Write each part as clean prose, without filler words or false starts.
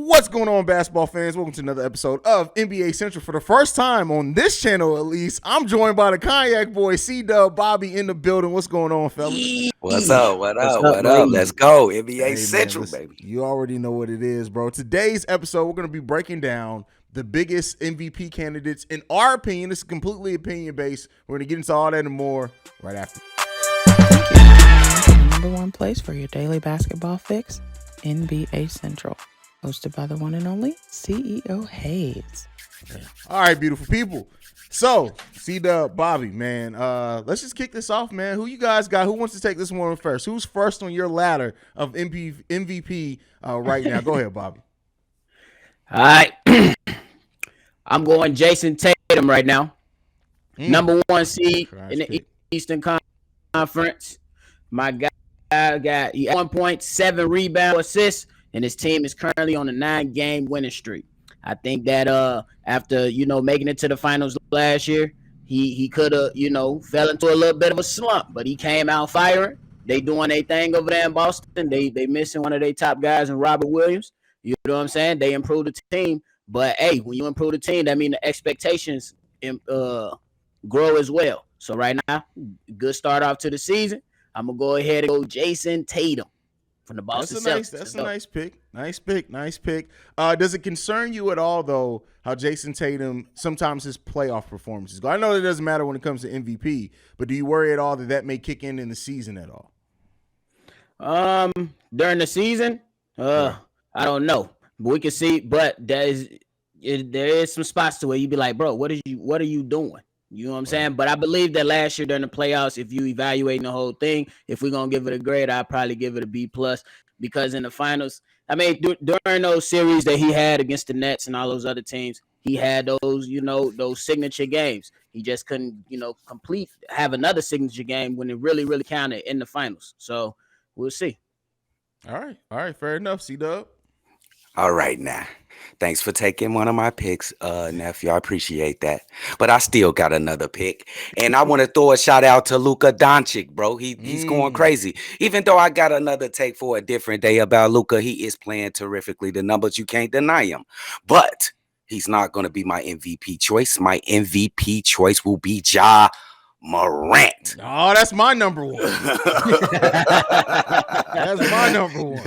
What's going on, basketball fans? Welcome to another episode of NBA Central. For the first time on this channel, at least, I'm joined by the Cognac boy, CDubbb Bobby, in the building. What's going on, fellas? What's up? What up? Let's go. NBA Central, listen, baby. You already know what it is, bro. Today's episode, we're going to be breaking down the biggest MVP candidates. In our opinion, this is completely opinion-based. We're going to get into all that and more right after. The number one place for your daily basketball fix, NBA Central. Hosted by the one and only CEO Haize. All right, beautiful people. So, CDubbb Bobby, man, let's just kick this off, man. Who you guys got? Who wants to take this one first? Who's first on your ladder of MVP right now? Go ahead, Bobby. All right. I'm going Jason Tatum right now. Number one seed in the Eastern Conference. My guy got 1.7 rebound assists, and his team is currently on a 9-game winning streak. I think that after making it to the finals last year, he could have fell into a little bit of a slump, but he came out firing. They doing their thing over there in Boston. They missing one of their top guys in Robert Williams. You know what I'm saying? They improved the team, but hey, when you improve the team, that means the expectations grow as well. So right now, good start off to the season. I'm gonna go ahead and go Jason Tatum from the Boston Celtics. That's a nice pick. Nice pick. Does it concern you at all, though, how Jason Tatum, sometimes his playoff performances go? I know it doesn't matter when it comes to MVP, but do you worry at all that may kick in the season at all? During the season, I don't know. But we can see, but there is some spots to where you be like, bro, what are you doing? You know what I'm saying? But I believe that last year during the playoffs, if you evaluating the whole thing, if we're going to give it a grade, I'd probably give it a B+, because in the finals, I mean, during those series that he had against the Nets and all those other teams, he had those signature games. He just couldn't, have another signature game when it really, really counted in the finals. So we'll see. All right. Fair enough, CDubbb. All right, now. Thanks for taking one of my picks, nephew. I appreciate that. But I still got another pick. And I want to throw a shout out to Luka Doncic, bro. He's going crazy. Even though I got another take for a different day about Luka, he is playing terrifically. The numbers, you can't deny him. But he's not going to be my MVP choice. My MVP choice will be Ja Morant. Oh, that's my number one. That's my number one.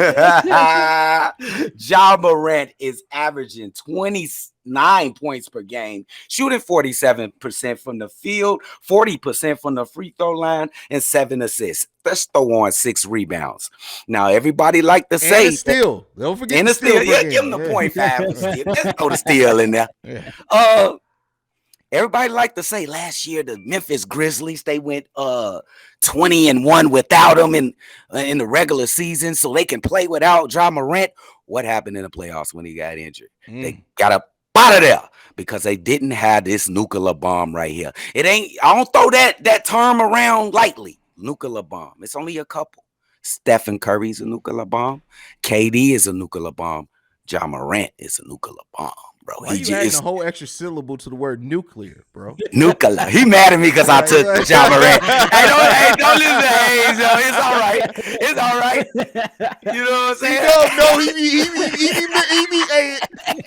Ja Morant is averaging 29 points per game, shooting 47% from the field, 40% from the free throw line, and 7 assists. Let's throw on 6 rebounds. Now, everybody like to say, and a steal. Don't forget and the steal. Yeah, give him the 0.5. Let's throw the steal in there. Yeah. Everybody like to say last year the Memphis Grizzlies, they went 20-1 without him in the regular season, so they can play without Ja Morant. What happened in the playoffs when he got injured? They got up out of there because they didn't have this nuclear bomb right here. I don't throw that term around lightly. Nuclear bomb. It's only a couple. Stephen Curry's a nuclear bomb. KD is a nuclear bomb. Ja Morant is a nuclear bomb. Bro, why you adding a whole extra syllable to the word nuclear, bro? Nuclear. He mad at me because I took Ja Morant. Hey, don't listen to Haize, yo. It's all right. You know what I'm saying?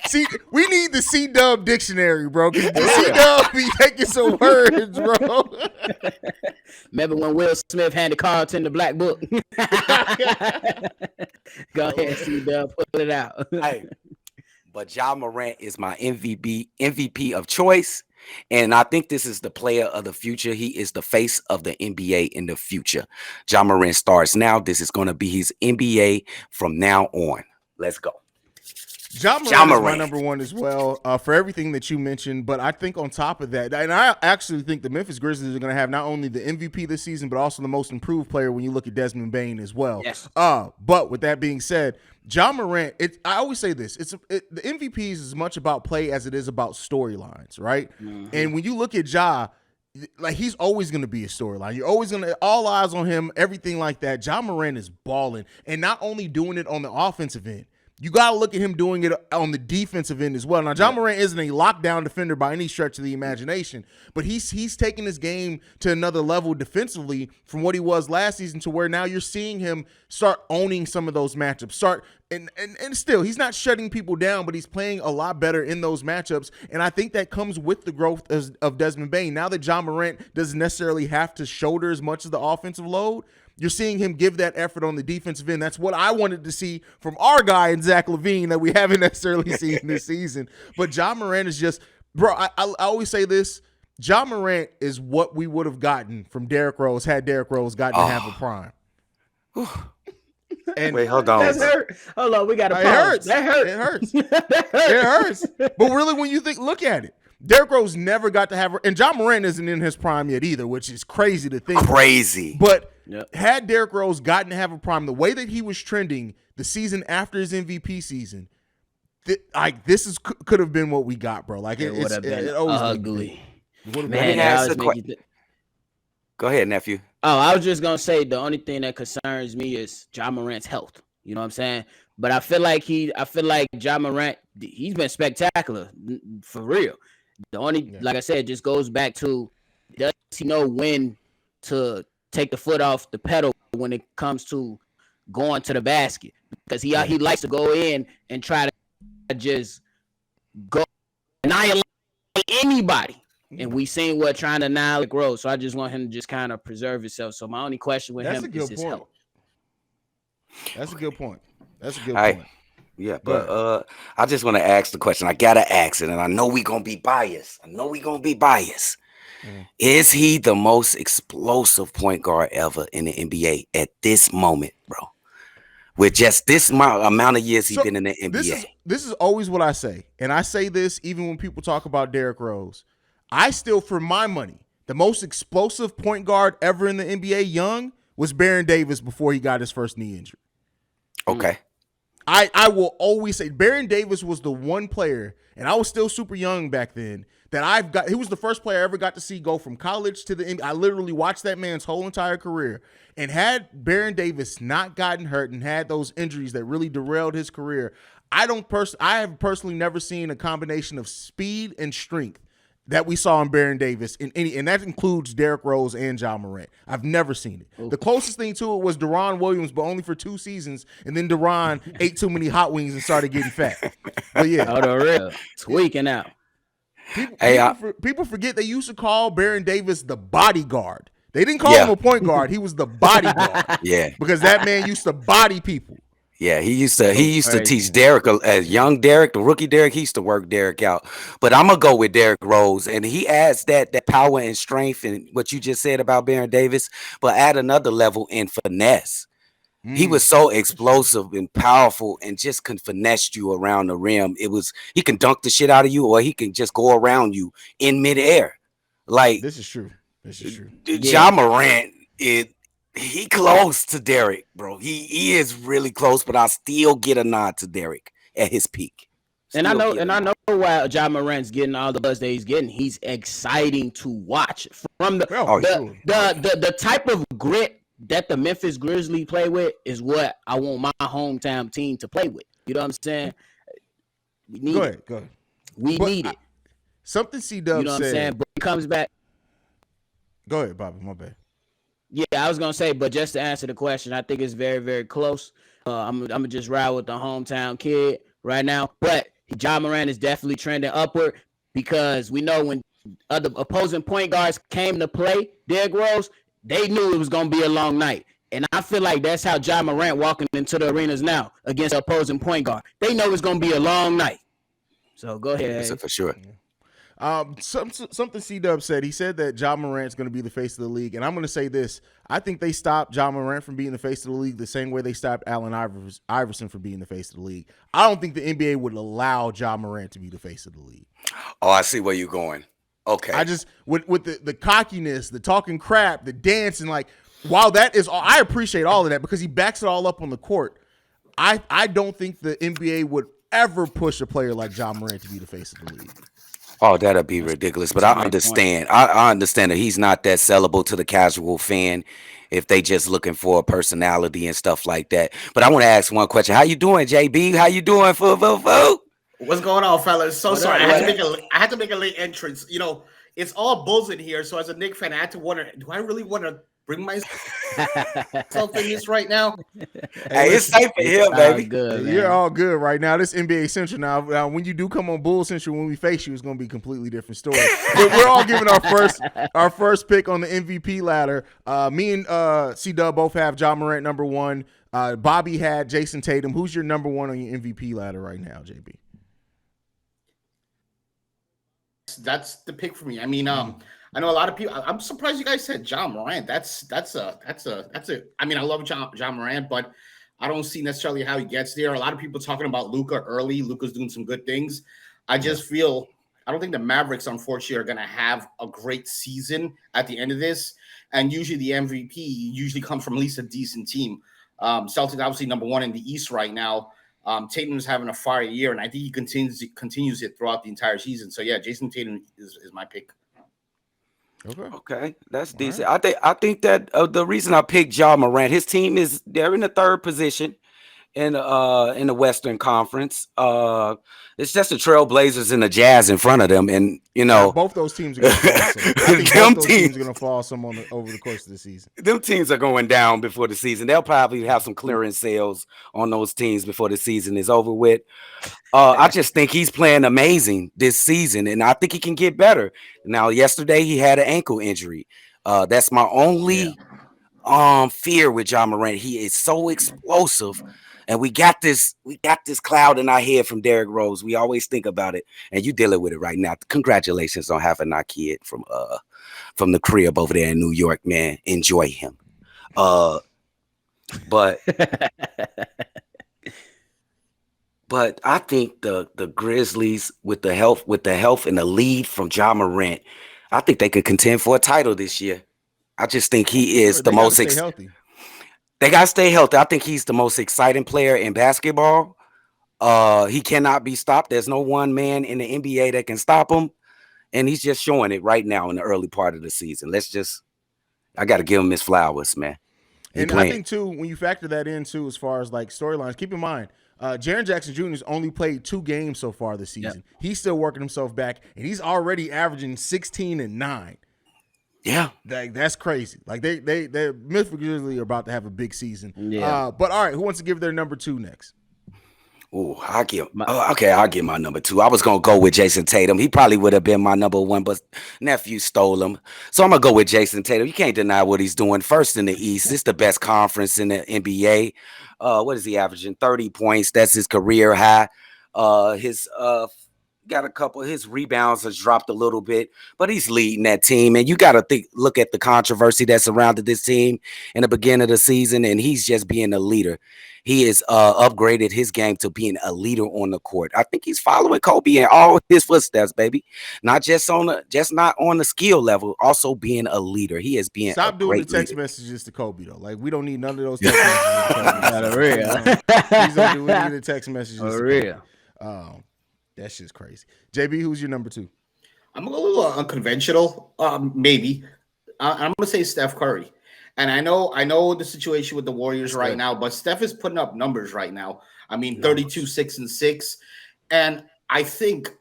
See, we need the CDubbb dictionary, bro. The CDubbb be taking some words, bro. Remember when Will Smith handed Carlton the black book? Go ahead, CDubbb, pull it out. Hey. But Ja Morant is my MVP of choice. And I think this is the player of the future. He is the face of the NBA in the future. Ja Morant starts now. This is going to be his NBA from now on. Let's go. Ja Morant is my number one as well for everything that you mentioned. But I think on top of that, and I actually think the Memphis Grizzlies are going to have not only the MVP this season, but also the most improved player when you look at Desmond Bane as well. Yes. But with that being said, Ja Morant, I always say this, the MVPs is as much about play as it is about storylines, right? Mm-hmm. And when you look at Ja, like, he's always going to be a storyline. You're always going to, all eyes on him, everything like that. Ja Morant is balling, and not only doing it on the offensive end, you got to look at him doing it on the defensive end as well. Now, John Morant isn't a lockdown defender by any stretch of the imagination, but he's taking his game to another level defensively from what he was last season to where now you're seeing him start owning some of those matchups. And still, he's not shutting people down, but he's playing a lot better in those matchups. And I think that comes with the growth of Desmond Bane. Now that John Morant doesn't necessarily have to shoulder as much of the offensive load, you're seeing him give that effort on the defensive end. That's what I wanted to see from our guy in Zach LaVine that we haven't necessarily seen this season. But John Morant is just, bro, I always say this. John Morant is what we would have gotten from Derrick Rose had Derrick Rose gotten to have a prime. And wait, hold on. That's hurt. Hold on, we got to pause. Hurts. That hurt. It hurts. It hurts. But really, when you look at it, Derrick Rose never got to have, and John Morant isn't in his prime yet either, which is crazy to think. Crazy. But had Derrick Rose gotten to have a prime, the way that he was trending the season after his MVP season, this could have been what we got, bro. Like it would have been ugly. Man, go ahead, nephew. Oh, I was just gonna say the only thing that concerns me is John Morant's health. You know what I'm saying? But I feel like John Morant, he's been spectacular for real. The only, like I said, it just goes back to, does he know when to take the foot off the pedal when it comes to going to the basket? Because he likes to go in and try to just go annihilate anybody. And we seen what trying to annihilate Rose. So I just want him to just kind of preserve himself. So my only question with him is his health. That's a good point. That's a good point. Yeah, but I just want to ask the question. I gotta ask it, and I know we're gonna be biased. Is he the most explosive point guard ever in the NBA at this moment, bro? With just this amount of years he's been in the NBA. This is always what I say, and I say this even when people talk about Derrick Rose. I still, for my money, the most explosive point guard ever in the NBA, young, was Baron Davis before he got his first knee injury. Okay. I will always say Baron Davis was the one player, and I was still super young back then, that he was the first player I ever got to see go from college to the NBA. I literally watched that man's whole entire career. And had Baron Davis not gotten hurt and had those injuries that really derailed his career, I have personally never seen a combination of speed and strength that we saw in Baron Davis and that includes Derrick Rose and John Morant. I've never seen it. Ooh. The closest thing to it was Deron Williams, but only for 2 seasons, and then Deron ate too many hot wings and started getting fat. But yeah, the real tweaking out. People forget they used to call Baron Davis the bodyguard. They didn't call him a point guard. He was the bodyguard. Because that man used to body people. Yeah, he used to teach Derrick, as young Derrick, the rookie Derrick. He used to work Derrick out. But I'm gonna go with Derrick Rose, and he adds that power and strength, and what you just said about Baron Davis, but add another level in finesse. He was so explosive and powerful, and just can finesse you around the rim. He can dunk the shit out of you, or he can just go around you in midair. Like this is true. John Morant he close to Derrick, bro. He is really close, but I still get a nod to Derrick at his peak. And I know why John Morant's getting all the buzz that he's getting. He's exciting to watch from the type of grit that the Memphis Grizzlies play with is what I want my hometown team to play with. You know what I'm saying? We need it. Go ahead. We need it. Something CDubbb said. You know what I'm saying? But he comes back. Go ahead, Bobby. My bad. Yeah, I was gonna say, but just to answer the question, I think it's very, very close. I'm gonna just ride with the hometown kid right now. But John Morant is definitely trending upward because we know when other opposing point guards came to play Derrick Rose, they knew it was gonna be a long night. And I feel like that's how John Morant walking into the arenas now against the opposing point guard. They know it's gonna be a long night. So go ahead. That's for sure. Something CDubbb said. He said that John Morant's going to be the face of the league, and I'm going to say this: I think they stopped John Morant from being the face of the league the same way they stopped Allen Iverson from being the face of the league. I don't think the NBA would allow John Morant to be the face of the league. Oh, I see where you're going. Okay, I just with the cockiness, the talking crap, the dancing, like while that is all, I appreciate all of that because he backs it all up on the court. I don't think the NBA would ever push a player like John Morant to be the face of the league. Oh, that'd be ridiculous. But I That's a great point. understand. I understand that he's not that sellable to the casual fan if they just looking for a personality and stuff like that. But I want to ask one question. How you doing, JB? How you doing, foo? What's going on, fellas? So What sorry. up, I had to make a late entrance. You know, it's all Bulls in here. So as a Knicks fan, I had to wonder, do I really want to bring myself in this right now? Hey, it's safe in here, all baby. good, man. You're all good right now. This NBA Central now. When you do come on Bull Central, when we face you, it's going to be a completely different story. But we're all giving our first pick on the MVP ladder. Me and CDubbb both have Ja Morant number one. Bobby had Jason Tatum. Who's your number one on your MVP ladder right now, JB? That's the pick for me. I mean, I know a lot of people. I'm surprised you guys said Ja Morant. That's a. I mean, I love Ja Morant, but I don't see necessarily how he gets there. A lot of people talking about Luka early. Luka's doing some good things. I just feel I don't think the Mavericks, unfortunately, are going to have a great season at the end of this. And usually the MVP usually comes from at least a decent team. Celtics obviously number one in the East right now. Tatum's having a fire year, and I think he continues it throughout the entire season. So yeah, Jason Tatum is my pick. Okay, that's decent. Right. I think that the reason I picked Ja Morant, his team they're in the third position in the Western Conference. It's just the Trailblazers and the Jazz in front of them, and you know both those teams are going to fall. Some. I think both those teams are going to fall some over the course of the season. Them teams are going down before the season. They'll probably have some clearance sales on those teams before the season is over with. I just think he's playing amazing this season, and I think he can get better. Now, yesterday he had an ankle injury. That's my only fear with Ja Morant. He is so explosive. And we got this cloud in our head from Derrick Rose. We always think about it, and you dealing with it right now. Congratulations on having our kid from the crib over there in New York, man. Enjoy him. But I think the Grizzlies with the health and the lead from Ja Morant, I think they could contend for a title this year. I just think he is the most healthy. They got to stay healthy. I think he's the most exciting player in basketball. He cannot be stopped. There's no one man in the NBA that can stop him. And he's just showing it right now in the early part of the season. I got to give him his flowers, man. And I think, too, when you factor that in, too, as far as, like, storylines, keep in mind, Jaren Jackson Jr. has only played 2 games so far this season. Yep. He's still working himself back, and he's already averaging 16 and 9. Yeah, that's crazy. Like they Memphis Grizzlies are about to have a big season. Yeah. But all right, who wants to give their number 2 next? Oh, I'll give my number 2. I was gonna go with Jason Tatum. He probably would have been my number 1, but nephew stole him. So I'm gonna go with Jason Tatum. You can't deny what he's doing. First in the East. It's the best conference in the NBA. What is he averaging? 30 points. That's his career high. His got a couple. His rebounds has dropped a little bit, but he's leading that team. And you got to look at the controversy that surrounded this team in the beginning of the season, and he's just being a leader. He has upgraded his game to being a leader on the court. I think he's following Kobe in all his footsteps, baby. Not not on the skill level, also being a leader. He is being Stop doing the text messages to Kobe though. Like we don't need none of those text messages. Real. Please don't do any of the text messages. For real. That's just crazy. JB, who's your number 2? I'm going to go a little unconventional. Maybe I'm going to say Steph Curry. And I know the situation with the Warriors right now, but Steph is putting up numbers right now. I mean, 32, 6 and 6. And I think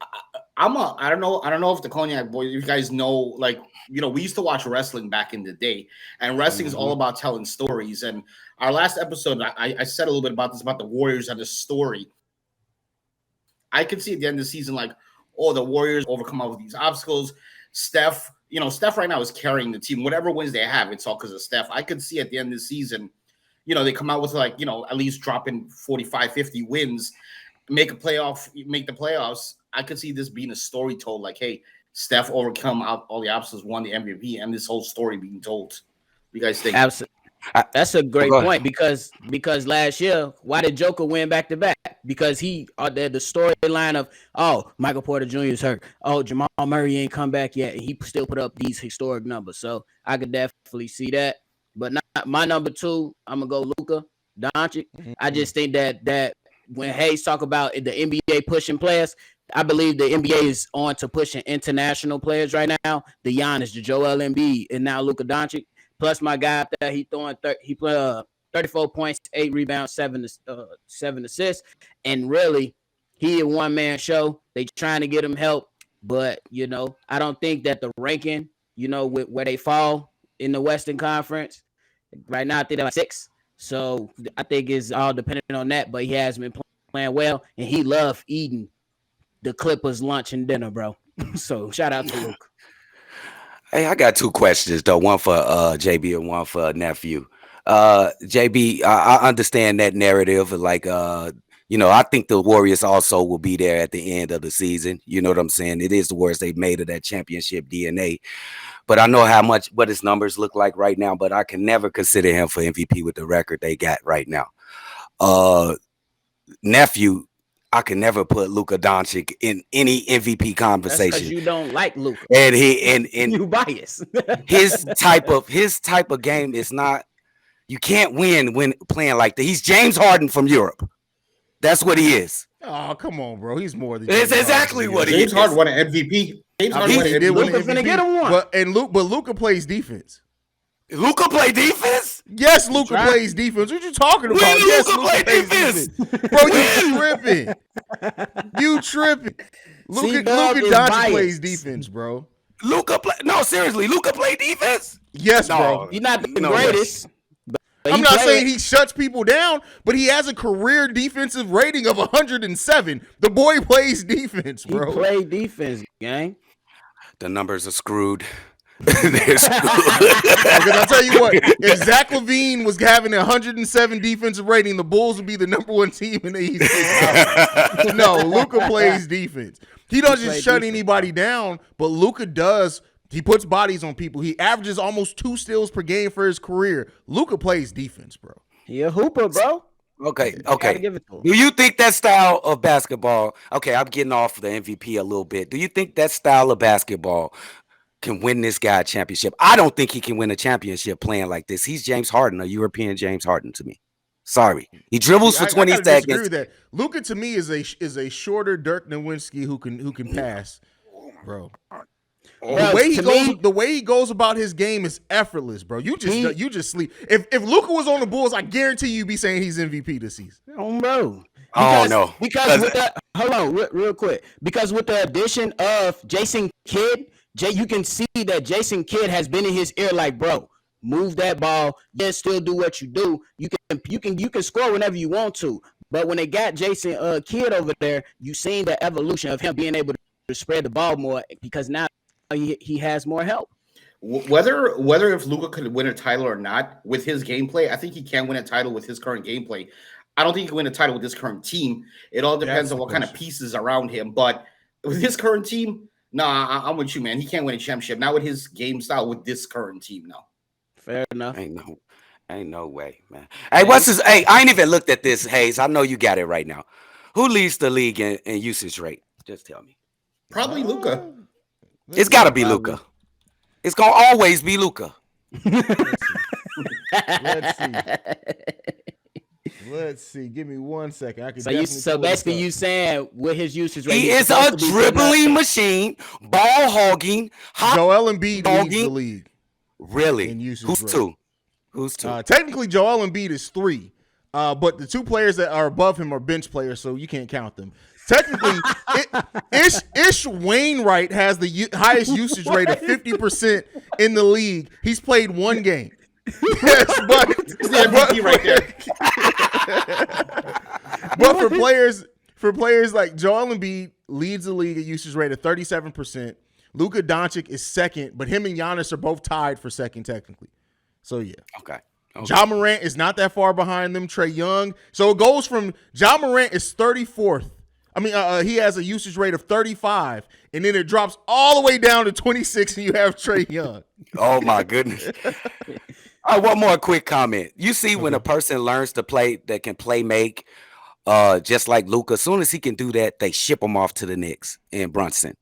I don't know if the Cognac boys, you guys know, like, you know, we used to watch wrestling back in the day, and wrestling is all about telling stories. And our last episode, I said a little bit about this, about the Warriors and the story. I could see at the end of the season, like, the Warriors overcome all of these obstacles. Steph right now is carrying the team. Whatever wins they have, it's all because of Steph. I could see at the end of the season, they come out with, like, at least dropping 45, 50 wins, make the playoffs. I could see this being a story told, like, hey, Steph overcome all the obstacles, won the MVP, and this whole story being told. What do you guys think? Absolutely. That's a great point because last year, why did Joker win back to back? Because the storyline of Michael Porter Jr. is hurt. Jamal Murray ain't come back yet. He still put up these historic numbers. So I could definitely see that. But not my number 2, I'm gonna go Luka Doncic. I just think that when Haize talk about the NBA pushing players, I believe the NBA is on to pushing international players right now. The Giannis, the Joel Embiid, and now Luka Doncic. Plus my guy up there, he put 34 points, 8 rebounds, 7 assists, and really he a one-man show. They trying to get him help, but I don't think that the ranking, with where they fall in the Western Conference right now, I think they're like 6. So I think it's all dependent on that. But he has been playing well, and he loved eating the Clippers lunch and dinner, bro. So shout out to Luke. Hey, I got 2 questions though. One for JB and one for nephew. JB, I understand that narrative. Like, I think the Warriors also will be there at the end of the season. You know what I'm saying? It is the Warriors. They've made of that championship DNA. But I know what his numbers look like right now. But I can never consider him for MVP with the record they got right now. Nephew, I can never put Luka Doncic in any MVP conversation. That's 'cause you don't like Luka, and you biased. his type of game is not. You can't win when playing like that. He's James Harden from Europe. That's what he is. Oh, come on, bro. He's more than It's exactly what he is. James Harden won an MVP. James Harden won an MVP. Luka finna get him one. But Luka plays defense. Luka play defense? Yes, Luka plays defense. What you talking about? When Yes, Luka play defense? Bro, you tripping. Luka Doncic plays defense, bro. Seriously, Luka play defense? Yes, bro. He's not the greatest. I'm not saying he shuts people down, but he has a career defensive rating of 107. The boy plays defense, bro. He play defense, gang. The numbers are screwed. They're screwed. Because I'll tell you what, if Zach LaVine was having a 107 defensive rating, the Bulls would be the #1 team in the East. No, Luka plays defense. He doesn't just shut anybody down, but Luka does. He puts bodies on people. He averages almost 2 steals per game for his career. Luka plays defense, bro. He a hooper, bro. Okay. Give it to him. Do you think that style of basketball? Okay, I'm getting off the MVP a little bit. Do you think that style of basketball can win this guy a championship? I don't think he can win a championship playing like this. He's James Harden, a European James Harden to me. Sorry, he dribbles for 20 seconds. That Luka to me is a shorter Dirk Nowitzki who can pass, bro. The way he goes about his game is effortless, bro. You just sleep. If Luka was on the Bulls, I guarantee you'd be saying he's MVP this season. Oh, bro. No. Because hold on, real quick. Because with the addition of Jason Kidd, you can see that Jason Kidd has been in his ear like, bro, move that ball. Yes, still do what you do. You can score whenever you want to. But when they got Jason Kidd over there, you seen the evolution of him being able to spread the ball more because now he has more help. Whether if Luka could win a title or not with his gameplay, I think he can win a title with his current gameplay. I don't think he can win a title with this current team. It all depends on what kind of pieces around him. But with his current team, I'm with you, man. He can't win a championship. Not with his game style with this current team, no. Fair enough. Ain't no way, man. Hey, I ain't even looked at this, Haize. I know you got it right now. Who leads the league in usage rate? Just tell me. Probably Luka. It's got to be Luka. It's going to always be Luka. Let's see. Give me 1 second. So basically you saying with his usage rate, he is a dribbling machine, ball hogging. Joel Embiid leads the league. Really? In usage Who's rate. Who's 2? Technically, Joel Embiid is 3. But the 2 players that are above him are bench players, so you can't count them. Technically, Ish Wainwright has the highest usage rate of 50% in the league. He's played 1 game. Yes, but MVP right there. But for players like Joel Embiid leads the league at usage rate of 37%. Luka Doncic is second, but him and Giannis are both tied for second technically. So yeah. Okay. Ja Morant is not that far behind them. Trae Young. So it goes from Ja Morant is 34th. He has a usage rate of 35, and then it drops all the way down to 26, and you have Trae Young. Oh, my goodness. One more quick comment. You see when a person learns to play, that can play make, just like Luka, as soon as he can do that, they ship him off to the Knicks and Brunson.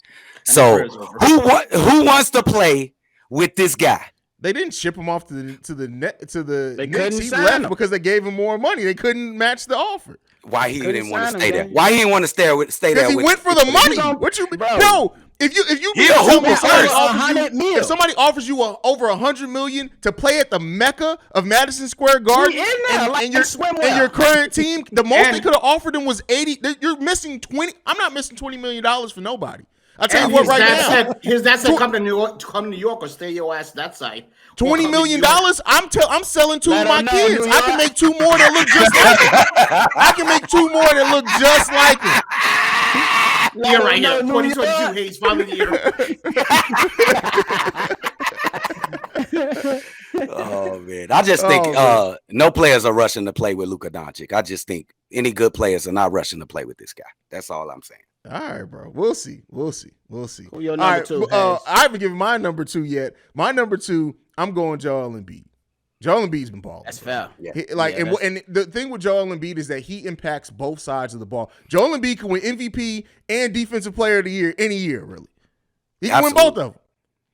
So who wants to play with this guy? They didn't ship him off to the They Knicks. couldn't He sign left him. because they gave him more money. They couldn't match the offer. Why he Couldn't didn't want to sign stay him, there? man. Why he didn't want to stay there? Because he went for the money. gonna- What you Bro. no? If you He a tell me hooper somebody first. offers 100 you, mil. if somebody offers you over $100 million to play at the Mecca of Madison Square Garden, He in there, like and your swimwear. current team, the most And- they could have offered him was 80. You're missing 20. I'm not missing $20 million for nobody. I'll tell And you what, his right dad now, said, his dad said, come to New York or stay your ass that side. Or $20 come to million. New York. I'm selling two Let of my him know, kids. New I can York. make two more that look just like him. I can make two more that look just like him. You're right here. No, New 2022, York. Haize, finally the year. Oh man, I just think Oh, no players are rushing to play with Luka Doncic. I just think any good players are not rushing to play with this guy. That's all I'm saying. All right, bro. We'll see. We'll see. We'll see. Who your All number right, two, Haize? I haven't given my number two yet. My number two, I'm going Joel Embiid. Joel Embiid's been balling. That's bro. fair. Yeah. And the thing with Joel Embiid is that he impacts both sides of the ball. Joel Embiid can win MVP and Defensive Player of the Year any year, really. He can win both of them.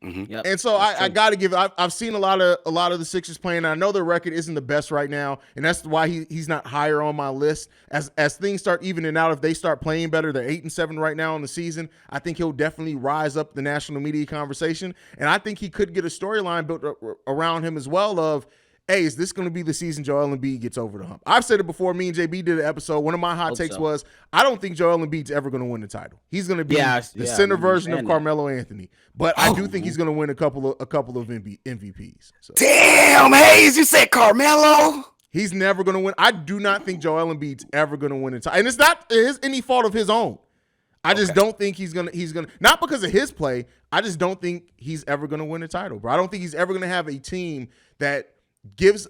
Mm-hmm. Yep. And so I got to give. I've seen a lot of the Sixers playing. And I know their record isn't the best right now, and that's why he's not higher on my list. As things start evening out, if they start playing better, they're 8-7 right now in the season. I think he'll definitely rise up the national media conversation, and I think he could get a storyline built around him as well. Of, hey, is this going to be the season Joel Embiid gets over the hump? I've said it before. Me and JB did an episode. One of my hot takes was, I don't think Joel Embiid's ever going to win the title. He's going to be the center version of Carmelo Anthony. But I do think he's going to win a couple of MVPs. So. Damn, Haize, you said Carmelo. He's never going to win. I do not think Joel Embiid's ever going to win a title. And it's not any fault of his own. I just don't think he's gonna not because of his play. I just don't think he's ever gonna win a title, bro. I don't think he's ever gonna have a team that gives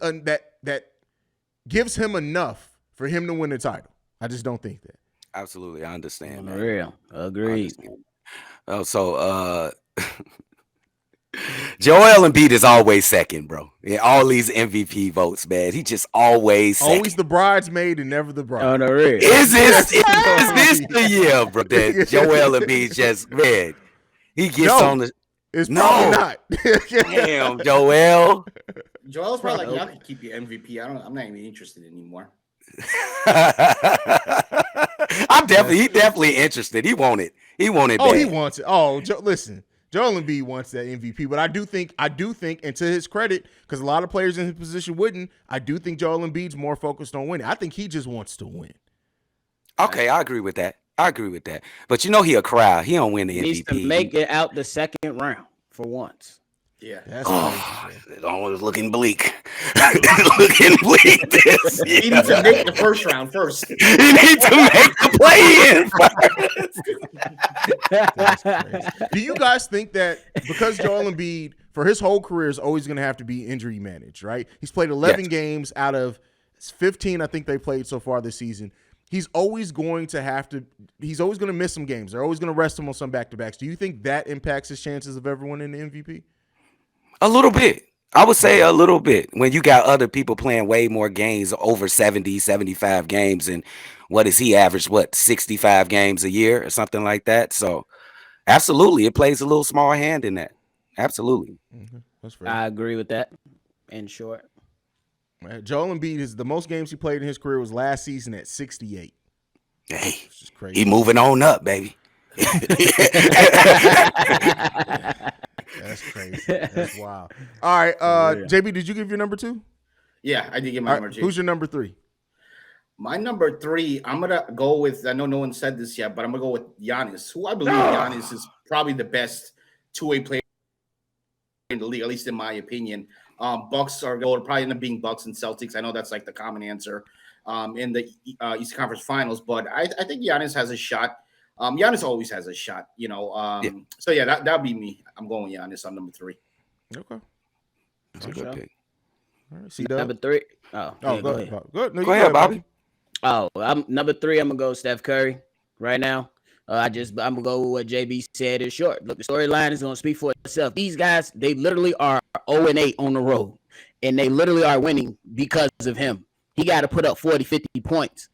gives him enough for him to win a title. I just don't think that. Absolutely, I understand. For Man. real. Agreed. Oh, so Joel Embiid is always second, bro. In all these MVP votes, man. He just always second. Always the bridesmaid and never the bride. On the real. Is this the year, bro? That Joel Embiid just, man, he gets on the. It's probably not. Damn, Joel. Joel's probably like, y'all can keep your MVP. I'm not even interested anymore. He definitely interested. He want it. Oh, bad. he wants it. Oh, listen, Joel Embiid wants that MVP, but I do think, and to his credit, because a lot of players in his position wouldn't, I do think Joel Embiid's more focused on winning. I think he just wants to win. Okay, I agree with that. But you know he a crowd. He don't win the He needs MVP. to make it out the second round for once. Yeah. That's It's always looking bleak. Looking bleak this year. He needs to make the first round first. He needs to make the play-in. That's crazy. Do you guys think that because Joel Embiid, for his whole career, is always going to have to be injury managed, right? He's played 11 games out of 15, I think they played so far this season. He's always going to miss some games. They're always going to rest him on some back-to-backs. Do you think that impacts his chances of ever winning the MVP? A little bit. I would say a little bit. When you got other people playing way more games, over 70, 75 games, and what does he average, 65 games a year or something like that? So, absolutely, it plays a little small hand in that. Absolutely. Mm-hmm. That's fair. I agree with that. In short. Joel Embiid, the most games he played in his career was last season at 68. Hey, which is crazy. he moving on up, baby. That's crazy. That's wild. All right, JB, did you give your number 2? Yeah, I did get my number 2. Who's your number 3? My number 3, I'm going to go with, I know no one said this yet, but I'm going to go with Giannis, who I believe Giannis is probably the best two-way player in the league, at least in my opinion. Bucks are going to probably end up being Bucks and Celtics. I know that's like the common answer in the Eastern Conference Finals, but I think Giannis has a shot. Giannis always has a shot, you know. So, yeah, that'll be me. I'm going Giannis on number 3. Okay. That's a good pick. All right, C-Dub. Number 3. Oh, yeah, go ahead. No, go ahead, Bobby. Oh, I'm number 3. I'm gonna go Steph Curry right now. I'm gonna go with what JB said. It's short. Look, the storyline is gonna speak for itself. These guys, they literally are 0-8 on the road, and they literally are winning because of him. He got to put up 40, 50 points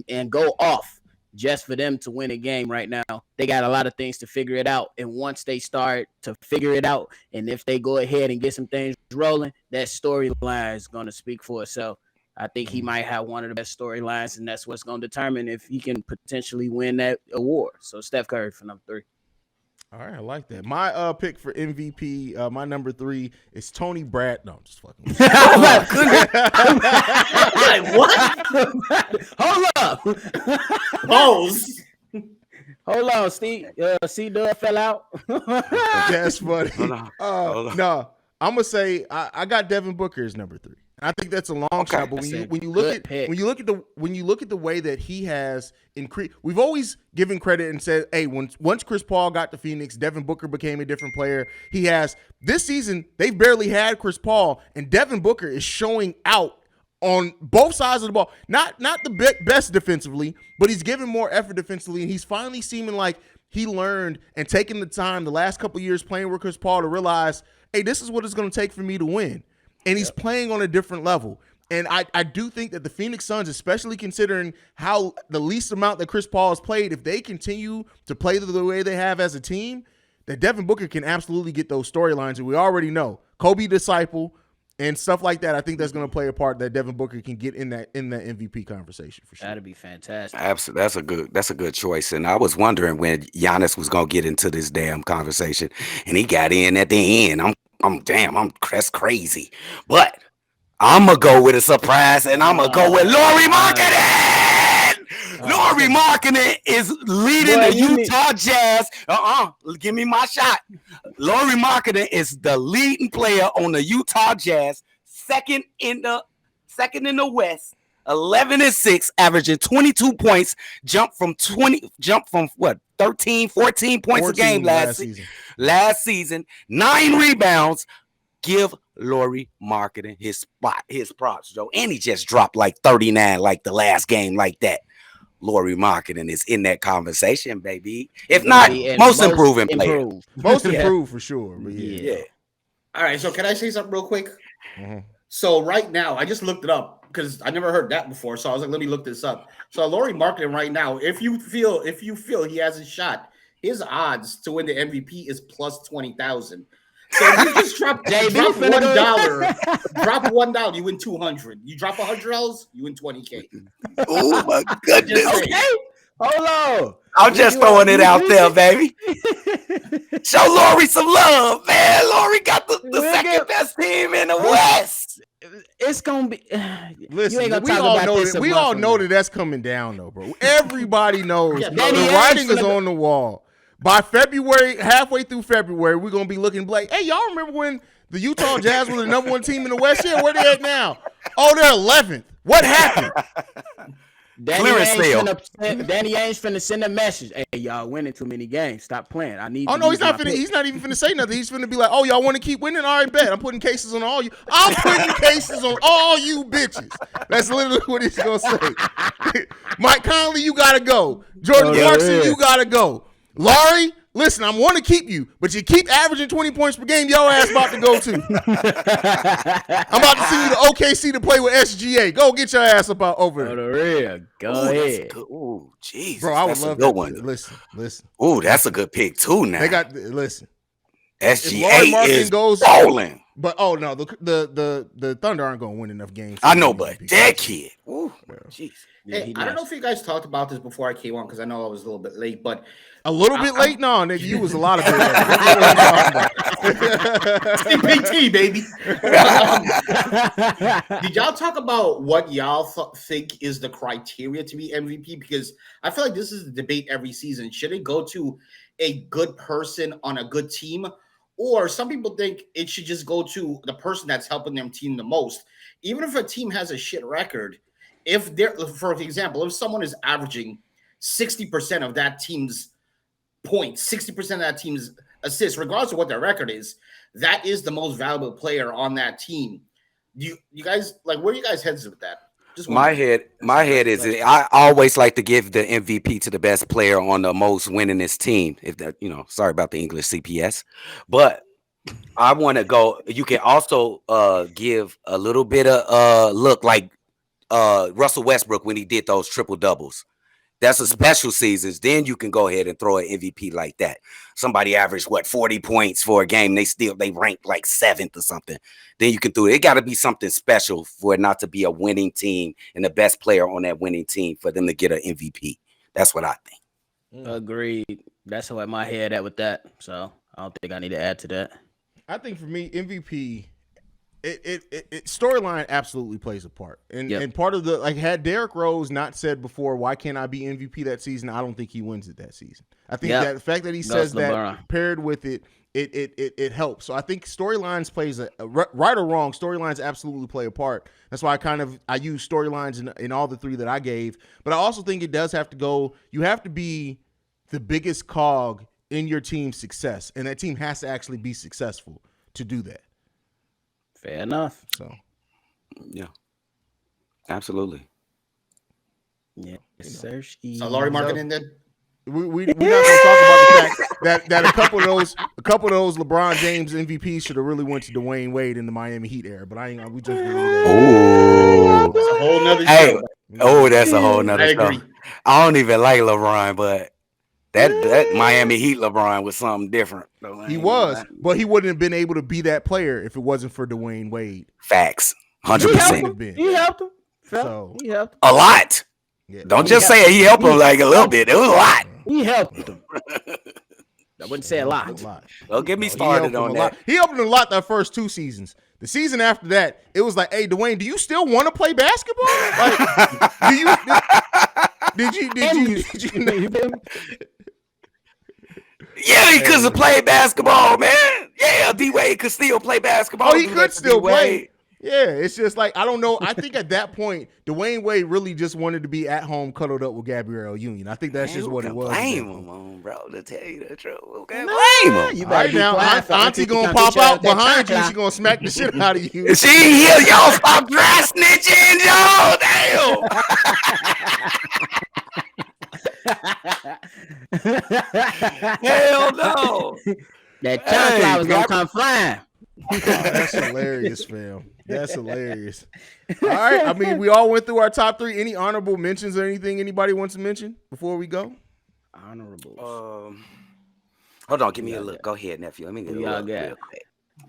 and go off just for them to win a game right now. They got a lot of things to figure it out. And once they start to figure it out, and if they go ahead and get some things rolling, that storyline is going to speak for itself. I think he might have one of the best storylines, and that's what's going to determine if he can potentially win that award. So Steph Curry for number 3. All right, I like that. My pick for MVP, my number 3 is Tony Brad. No, I'm just fucking. What? Hold up. Pose. Hold on, Steve. CDubbb fell out. That's funny. No, I'm gonna say I got Devin Booker as number 3. I think that's a long shot, but when you look at the way that he has increased, we've always given credit and said, hey, once Chris Paul got to Phoenix, Devin Booker became a different player. He has this season, they've barely had Chris Paul, and Devin Booker is showing out on both sides of the ball. Not the best defensively, but he's giving more effort defensively, and he's finally seeming like he learned and taken the time the last couple of years playing with Chris Paul to realize, hey, this is what it's going to take for me to win. And he's playing on a different level. And I do think that the Phoenix Suns, especially considering how the least amount that Chris Paul has played, if they continue to play the way they have as a team, that Devin Booker can absolutely get those storylines. And we already know Kobe disciple and stuff like that. I think that's going to play a part that Devin Booker can get in that MVP conversation for sure. That'd be fantastic. Absolutely, that's a good choice. And I was wondering when Giannis was going to get into this damn conversation, and he got in at the end. That's crazy. But I'm going to go with a surprise, and I'm going to go with Lauri Markkanen. Lauri Markkanen is leading the Utah Jazz. Give me my shot. Lauri Markkanen is the leading player on the Utah Jazz, second in the West, 11-6, averaging 22 points, jumped from 13, 14 points a game last season, 9 rebounds. Give Lauri Markkanen his props, Joe. And he just dropped like 39 like the last game like that. Lauri Markkanen is in that conversation, baby. If not, most improved player. Most improved for sure. But yeah. All right, so can I say something real quick? Mm-hmm. So right now, I just looked it up because I never heard that before. So I was like, let me look this up. So Lauri Markkanen right now, if you feel he has a shot, his odds to win the MVP is plus 20,000. So if you just drop $1, drop $1, you win 200. You drop $100, you win 20K. Oh my goodness! Okay. Hold on. I'm just throwing it out there, baby. Show Lauri some love, man. Lauri got the second best team in the West. It's gonna be. Listen, we all know that that's coming down, though, bro. Everybody knows the writing is on the wall. By February, halfway through February, we're gonna be looking like, hey, y'all remember when the Utah Jazz were the number 1 team in the West? Yeah, where they at now? Oh, they're 11th. What happened? Danny Ainge finna send a message. Hey, y'all winning too many games. Stop playing. I need. Oh no, he's not even finna say nothing. He's finna be like, oh, y'all want to keep winning? All right, bet. I'm putting cases on all you. I'm putting cases on all you bitches. That's literally what he's gonna say. Mike Conley, you gotta go. Jordan Clarkson, you gotta go. Lauri, listen, I want to keep you, but you keep averaging 20 points per game, your ass about to go too. I'm about to send you to OKC to play with SGA. Go get your ass up out over there. Oh, the real. Go ahead. Oh, jeez. Bro, I would love that. One. Listen. Oh, that's a good pick too now. They got, listen. SGA is rolling. But, oh, no, the Thunder aren't going to win enough games. I know, but that kid. Ooh, jeez. Hey, I don't know if you guys talked about this before I came on because I know I was a little bit late, but a little bit late? No, nigga, you was a lot of bit late. CPT, baby. Did y'all talk about what y'all think is the criteria to be MVP? Because I feel like this is the debate every season. Should it go to a good person on a good team? Or some people think it should just go to the person that's helping their team the most. Even if a team has a shit record, if they're, for example, if someone is averaging 60% of that team's points, 60% of that team's assists, regardless of what their record is, that is the most valuable player on that team. You guys, like, where are you guys' heads with that? Just my head is I always like to give the MVP to the best player on the most winningest team. If that, sorry about the English CPS, but I want to go. You can also give a little bit of look like Russell Westbrook when he did those triple doubles. That's a special seasons. Then you can go ahead and throw an MVP like that. Somebody averaged 40 points for a game. They rank like 7th or something. Then you can do it. It got to be something special for it not to be a winning team and the best player on that winning team for them to get an MVP. That's what I think. Agreed. That's where my head at with that. So I don't think I need to add to that. I think for me, MVP, it storyline absolutely plays a part. And part of the, like, had Derrick Rose not said before, why can't I be MVP that season? I don't think he wins it that season. I think that the fact that he says that paired with it helps. So I think storylines plays right or wrong. Storylines absolutely play a part. That's why I use storylines in all the 3 that I gave. But I also think it does have to go. You have to be the biggest cog in your team's success, and that team has to actually be successful to do that. Fair enough. So, yeah, absolutely. Yeah, sir. So Laurie marking in then. We're not going to talk about the fact that a couple of those LeBron James MVPs should have really went to Dwayne Wade in the Miami Heat era, but I ain't. We just Oh, that's a whole nother show. Show. That's a whole nother show. I don't even like LeBron, but that Miami Heat LeBron was something different. He was, but he wouldn't have been able to be that player if it wasn't for Dwayne Wade. Facts, 100%. He helped him. So he helped him. A lot. Yeah. Don't just say he helped him like a little bit. It was a lot. He helped him. I wouldn't say a lot. Don't get me started on that. He helped him a lot that first 2 seasons. The season after that, it was like, hey, Dwayne, do you still want to play basketball? Like, did you Yeah, he could have played basketball, man. Yeah, D-Wade could still play basketball. Oh, he could still play. Yeah, it's just like, I don't know. I think at that point, Dwayne Wade really just wanted to be at home, cuddled up with Gabrielle Union. I think that's just what it was. Blame him, bro, to tell you the truth. Okay, blame him. You right now, Auntie gonna pop out behind you. She gonna smack the shit out of you. She here, y'all stop dry snitching, y'all. Damn. Hell no. That chocolate was gonna come flying. Oh, that's hilarious, fam. That's hilarious. All right. I mean, we all went through our top 3. Any honorable mentions or anything anybody wants to mention before we go? Honorables. Hold on. Give me a look. Go ahead, nephew. Let me get a look.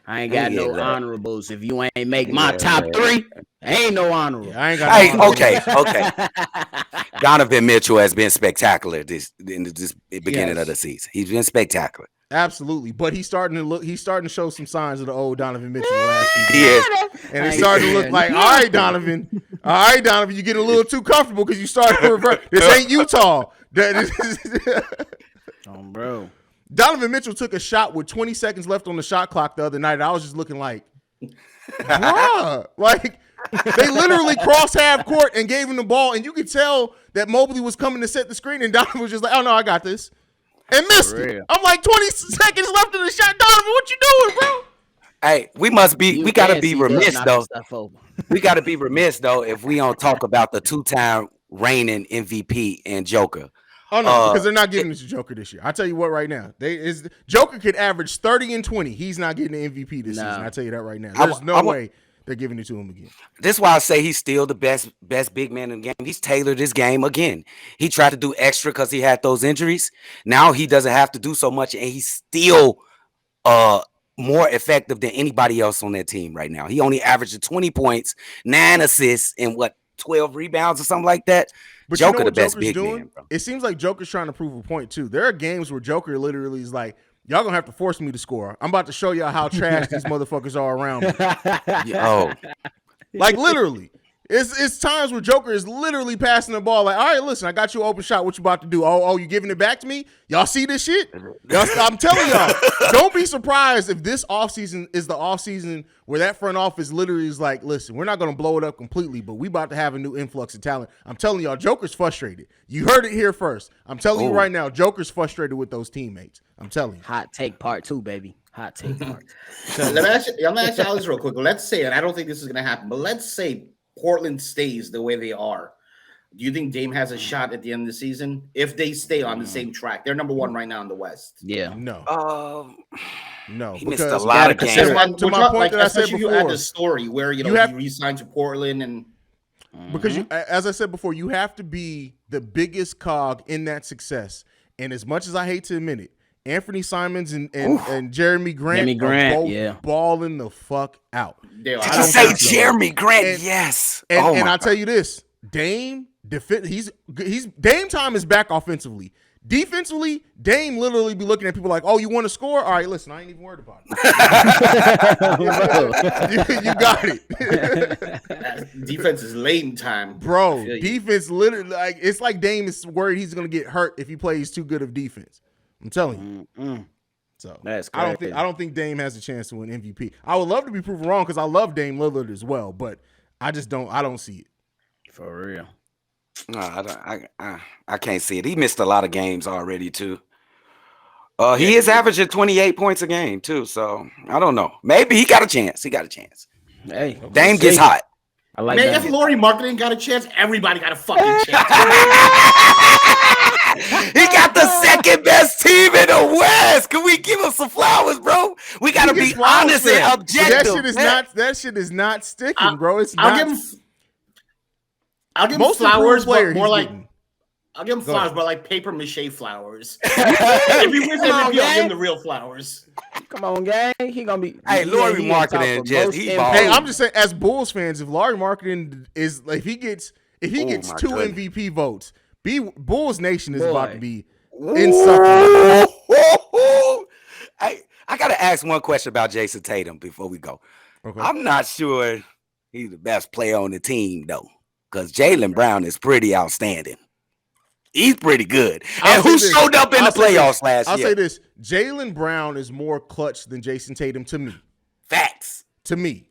I ain't got no honorables. If you ain't make my top 3, ain't no honorable. Yeah, I ain't got no okay. Donovan Mitchell has been spectacular this beginning of the season. He's been spectacular. Absolutely, but he's starting to show some signs of the old Donovan Mitchell last season. Yes. And it's starting to look like, all right, Donovan, you're getting a little too comfortable because you started to revert. This ain't Utah. Bro. Donovan Mitchell took a shot with 20 seconds left on the shot clock the other night. I was just looking like, bruh, like they literally crossed half court and gave him the ball, and you could tell that Mobley was coming to set the screen, and Donovan was just like, oh no, I got this. And missed it. I'm like, 20 seconds left in the shot. Donovan, what you doing, bro? Hey, we gotta be remiss though. We gotta be remiss though if we don't talk about the 2-time reigning MVP and Joker. Oh no, because they're not giving it to Joker this year. I'll tell you what right now. Joker could average 30 and 20. He's not getting the MVP this season. I'll tell you that right now. There's no way they're giving it to him again. This is why I say he's still the best big man in the game. He's tailored his game again. He tried to do extra because he had those injuries. Now he doesn't have to do so much, and he's still more effective than anybody else on that team right now. He only averaged 20 points, 9 assists, and 12 rebounds or something like that. But Joker, you know what the best Joker's big doing? man, bro. It seems like Joker's trying to prove a point too. There are games where Joker literally is like, y'all gonna have to force me to score. I'm about to show y'all how trash these motherfuckers are around me. Oh, like literally. It's times where Joker is literally passing the ball like, all right, listen, I got you an open shot. What you about to do? Oh, you giving it back to me? Y'all see this shit? I'm telling y'all, don't be surprised if this offseason is the offseason where that front office literally is like, listen, we're not going to blow it up completely, but we about to have a new influx of talent. I'm telling y'all, Joker's frustrated. You heard it here first. I'm telling you right now, Joker's frustrated with those teammates. I'm telling you. Hot take part 2, baby. Hot take part 2. I'm going to ask you this real quick. Let's say, and I don't think this is going to happen, but let's say Portland stays the way they are. Do you think Dame has a shot at the end of the season if they stay on the same track? They're number 1 right now in the West. Yeah. No. No. He missed a lot of games. To my point that I said before, you had the story where he re-signed to Portland and Because as I said before, you have to be the biggest cog in that success. And as much as I hate to admit it, Anthony Simons and Jeremy Grant are both balling the fuck out. Did you say Jeremy Grant? Yes. And I'll tell you this, Dame time is back offensively. Defensively, Dame literally be looking at people like, "Oh, you want to score? All right, listen, I ain't even worried about it. you got it." Defense is late in time, bro. Defense literally, like, it's like Dame is worried he's gonna get hurt if he plays too good of defense. I'm telling you. So that's crazy. I don't think Dame has a chance to win MVP. I would love to be proven wrong because I love Dame Lillard as well, but I don't see it. For real. No, I can't see it. He missed a lot of games already too. He is averaging 28 points a game too. So I don't know. Maybe he got a chance. Hey, Dame gets hot. I like Man, that. if Lauri Marketing got a chance, everybody got a fucking chance. He got the second best team in the West. Can we give him some flowers, bro? We gotta be honest and objective. That shit is not sticking, bro. It's I'll not. I'll give him flowers, but more like I'll give him flowers, but like paper mache flowers. If he wins MVP, I'll give him the real flowers. Come on, gang. He gonna be. Hey, Lauri Marketing, hey, I'm just saying, as Bulls fans, if Lauri Marketing is like, if he gets 2 MVP votes, Bulls Nation is about to be insufferable. I gotta ask one question about Jason Tatum before we go. Okay. I'm not sure he's the best player on the team though, because Jaylen Brown is pretty outstanding. He's pretty good. And who showed up in the playoffs last year? I'll say this. Jaylen Brown is more clutch than Jason Tatum to me. Facts. To me.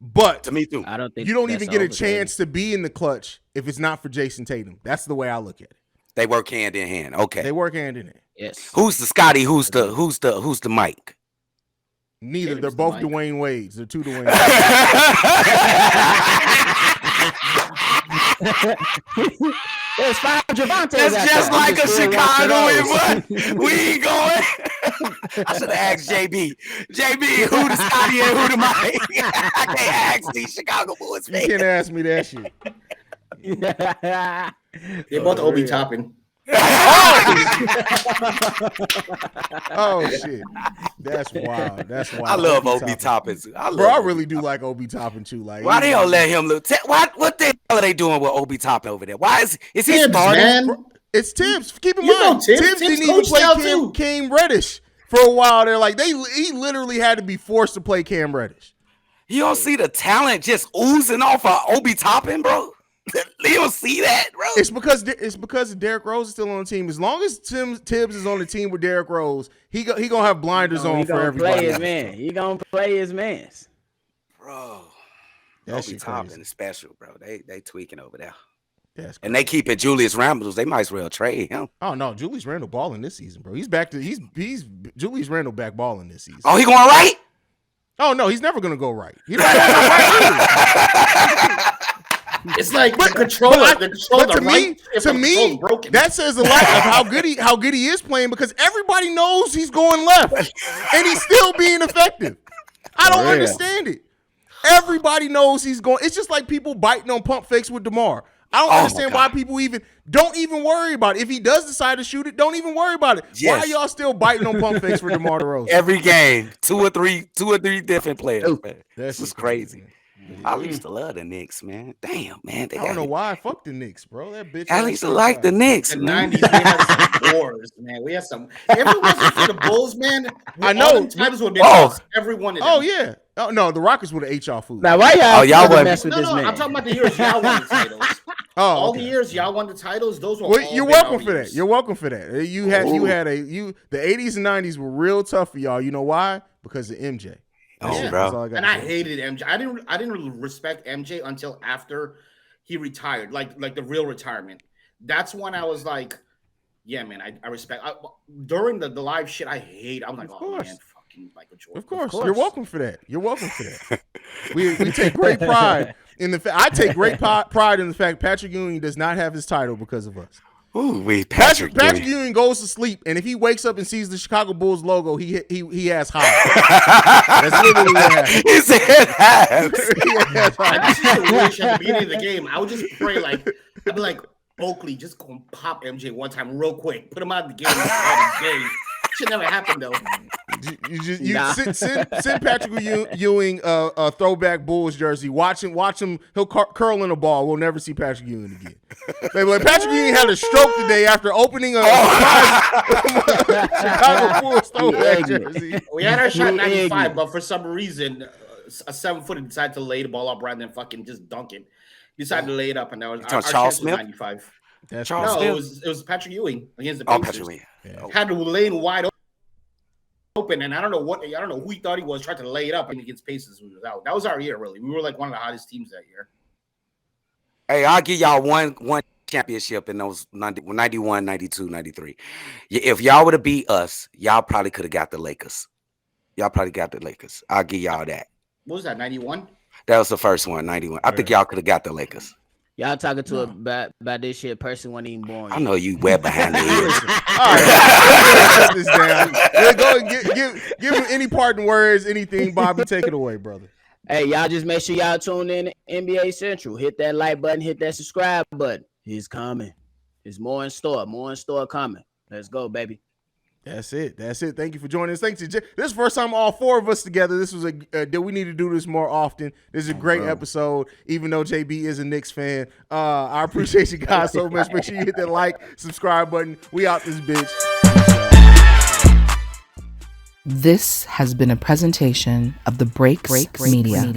But to me too. I don't think you don't even get a chance to be in the clutch if it's not for Jason Tatum. That's the way I look at it. They work hand in hand. Okay. They work hand in hand. Yes. Who's the Scotty? Who's the Mike? Neither. They're both Dwayne Wades. They're two Dwayne Wades. There's 5 Javantes. That's just like a Chicago in. We ain't going. I should have asked JB. JB, who the Scotty and who the Mike? I can't ask these Chicago Bulls fans. You can't ask me that shit. They're both Obi Toppin. Oh shit, that's wild. That's wild. I love Obi Toppin. I really do like Obi Toppin too. Like, why they don't let him look? What the hell are they doing with Obi Toppin over there? Why is he Tibbs, starting? Man. It's Tibbs. Keep in mind, Tibbs didn't even play Cam Reddish for a while. They're like he literally had to be forced to play Cam Reddish. You don't see the talent just oozing off of Obi Toppin, bro. You don't see that, bro. It's because Derrick Rose is still on the team. As long as Tibbs is on the team with Derrick Rose, he gonna have blinders on for everybody. He gonna play his man, bro. That Obi Toppin is special, bro. They tweaking over there. That's and they keep it Julius Randle. They might as well trade him. Oh no, Julius Randle balling this season, bro. He's Julius Randle back balling this season. Oh, he going right? Oh no, he's never gonna go right. He's not gonna go right. It's like the controller. To me, that says a lot of how good he is playing, because everybody knows he's going left and he's still being effective. I don't understand it. Everybody knows he's going. It's just like people biting on pump fakes with DeMar. I don't understand why people don't even worry about it. If he does decide to shoot it, don't even worry about it. Yes. Why are y'all still biting on pump fakes for DeMar DeRozan? Every game, two or three different players. Man. This is crazy. I used to love the Knicks, man. Damn, man. I don't know why. Fuck the Knicks, bro. That bitch. I used to like the Knicks. In the 90s, we had some wars, man. We had some. If it wasn't for the Bulls, man, I know. Titles would have been every one of them. Oh, yeah. Oh, no, the Rockets would have ate y'all food. Now, why y'all mess with this man? I'm talking about the years y'all won the titles. All the years y'all won the titles, those were all you're welcome for that. You're welcome for that. The 80s and 90s were real tough for y'all. You know why? Because of MJ. Bro. I hated MJ. I didn't respect MJ until after he retired, like the real retirement. That's when I was like, yeah, man, I respect. During the live shit, I hate. I'm like, oh man, fucking Michael Jordan. Of course, you're welcome for that. You're welcome for that. we take great pride in the fact. I take great pride in the fact Patrick Ewing does not have his title because of us. Ooh, wait, Patrick Ewing goes to sleep, and if he wakes up and sees the Chicago Bulls logo, he has high. That's literally what happened. He said I just used to wish at the beginning of the game, I would just pray I'd be like, Oakley, just go and pop MJ one time real quick, put him out of the game. Should never happen though. Send Patrick Ewing a throwback Bulls jersey. Watch him. He'll curl in a ball. We'll never see Patrick Ewing again. Like Patrick Ewing had a stroke today after opening a Chicago Bulls throwback jersey. We had our shot 95, but for some reason, a 7-footer decided to lay the ball up rather than fucking just dunk it. He decided to lay it up, and that was our chance was 95. It was Patrick Ewing against the Pacers. Patrick Ewing. Yeah. Had the lane wide open, and I don't know who he thought he was trying to lay it up against Pacers. We was out. That was our year, really. We were like one of the hottest teams that year. Hey, I'll give y'all one championship in those 91, 92, 93. If y'all would have beat us, y'all probably could have got the Lakers. I'll give y'all that. What was that, 91? That was the first one, 91. I think y'all could have got the Lakers. Y'all talking to about this shit. Person wasn't even born yet. I know you wet behind the ears. All right, this down. Go and give him any parting words, anything. Bobby, take it away, brother. Hey, y'all just make sure y'all tune in to NBA Central. Hit that like button, hit that subscribe button. He's coming. There's more in store coming. Let's go, baby. That's it. Thank you for joining us. Thanks. This is the first time all four of us together. This was do we need to do this more often? This is a great episode, even though JB is a Knicks fan. I appreciate you guys so much. Make sure you hit that like, subscribe button. We out this bitch. This has been a presentation of the Breaks Media.